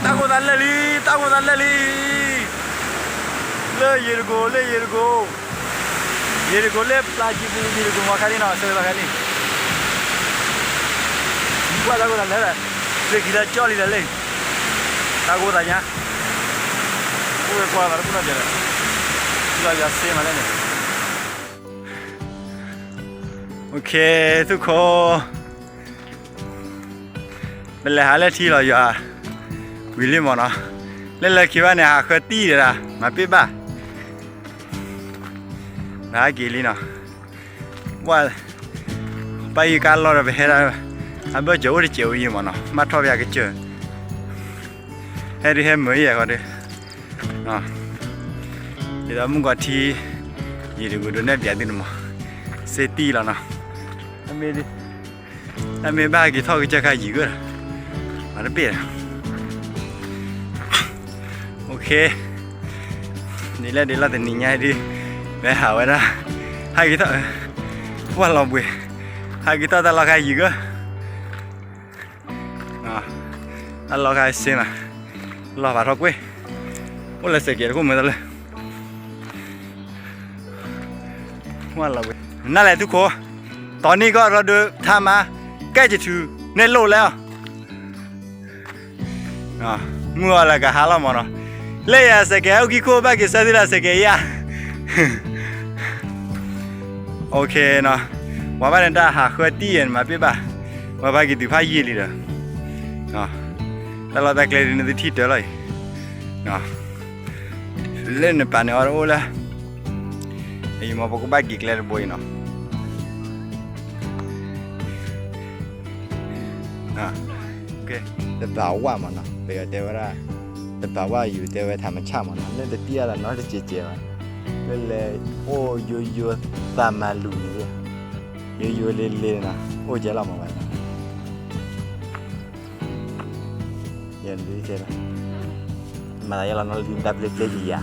tago dalali le yirgo le plaji bu yirgo makali na se bakali gua tago dalala le kita choli dalale tago danya ue gua bar puna jara gua ya se malaneโอเคทุกคนเป็นเลยหาเล่ที่เราอยู่วิลลี่มอนเนาะเล่นเลยคิดว่าเนี่ยเคยตีเลยนะมาปิ๊บบ้าน่าเกลีเนาะว่าไปการรอเราไปเห็นอะไรอันเบอร์เจ้าที่เจ้าอยู่มั้งเนาะมาทอบยาก็เจอเฮ้ยเฮ้ยมือใหญ่กว่าดิเนาะเดี๋ยวมึงก็ทียี่ดีกูดูเนี่ยเบียดดินมั้งเซตีแล้วเนาะอันเมย์บ้ากี่ท่อก็จะขายยี่ก็มาได้เปลี่ยนโอเคนี่แหละเดี๋ยวเราแต่นี่ไงดิไปหาไว้นะให้กี่ท่อว่าเราบุยให้กี่ท่อแต่เราขายยี่ก็เราขายเสียนะเราผ่าทอกเว้ยว่าเราเสียเกียรติกูเหมือนกันเลยว่าเราบุยนั่นแหละทุกคนตอนนี้ก็เราเดินทางมาใกล้จะถึงในโลกแล้วเมื่อไรก็หาเราหมดเนาะเลี้ยสเกลกี่คนบ้างกี่สัตว์ละสเกลยาโอเคเนาะว่าบ้านเราหาข้าวตีนมาเป็นบ้าว่าบ้านกี่ตัวพายยี่ลีเด้อเนาะแต่เราได้เกลียดในที่เดียวเลยเนาะเล่นในป่าเนี่ยโอ้ละไอ้มาบอกว่าบ้านกี่เกลียดบ่อยเนาะโอเคแต่บ่าวว่ามันเนาะไปเดี๋ยวว่าแต่บ่าวว่าอยู่เดี๋ยวทำมันช่างมันเล่นแต่เตี้ยละน้อยแต่เจี๊ยบเล่นเลยโอ้ยูตามมาลุยเลยยูเล่นนะโอ้เจ้าเรามาไว้ยันดีเจ้ามาแล้วเราน้อยดิ้นดับเล็กๆอ่ะ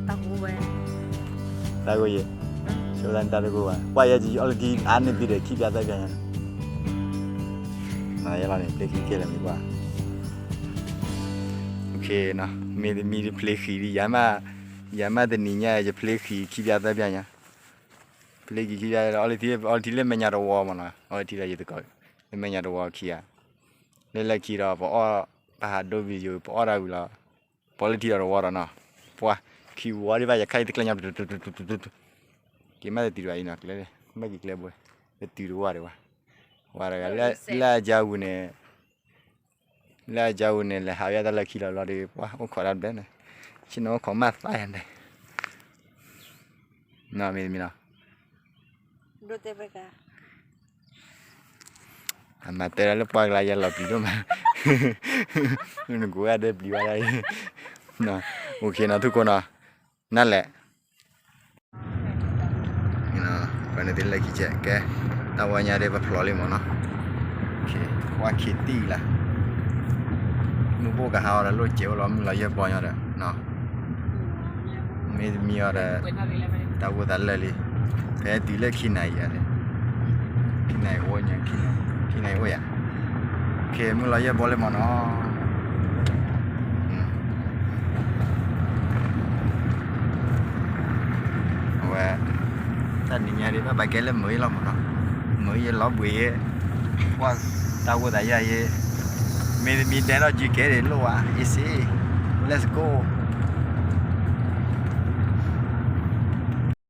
ตากูเว้ยตากูยี่ชอบดันตากูว่าอย่าจีเอาดีอันนี้ดีเลยคิดยาได้กันมาแล้วเนี่ยเพลย์ขี้เลยไม่ว่าโอเคเนาะมีเพลย์ขี้ดิยามาแต่นี่เนี่ยจะเพลย์ขี้คิดยาได้ยังเพลย์ขี้คิดยาเอาที่เล่นไม่ยากรัวมันนะเอาที่เล่นยังตะก้อยไม่ยากรัวขี้อ่ะเล่นขี้เราพอปะหาดูวิดีโอพอเราอยู่แล้วพอเล่นที่รัวแล้วเนาะเพราะขี้วัวที่ว่าจะใครติดกระยำกี่มาจะตีรัวอีนักเลยไม่กี่เลยบ่อยจะตีรัวเลยวะว่าอะไรลาจาวเนี่ยละหายาตะละขี้เราดิว่าโอ้ขอรับได้นะชิโนของมาตายอันใดน่ามีเนาะดูเตไปกะมาเตะแล้วปล่อยลายาหลับอยู่มั้ยนึกว่าได้ปลิวอะไรเนาะโอเคนะทุกคนเนาะนั่นแหละเนาะวันนี้ละขี้แจกแกตาวญาได้บ่พลอเลยมั้งเนาะโอเคว่าคิดตีล่ะนูโบกะหาแล้วโลเจียวเรามันละเยอะบ่อยอ่ะเนาะมีอะไรตาวดัลเลยแพ้ตีเล็กขี้ไหนอ่ะขี้ไหนโอ้ยยังขี้ไหนโอ้ยอ่ะโอเคมันละเยอะบ่เลยมั้งเนาะว่าท่านนี่ดิไปแกเล่มมือเรามั้งเนาะมือยังล้อบุยว่าตาวได้ยังมีแต่เราจีเกเรโลอ่ะ easy let's go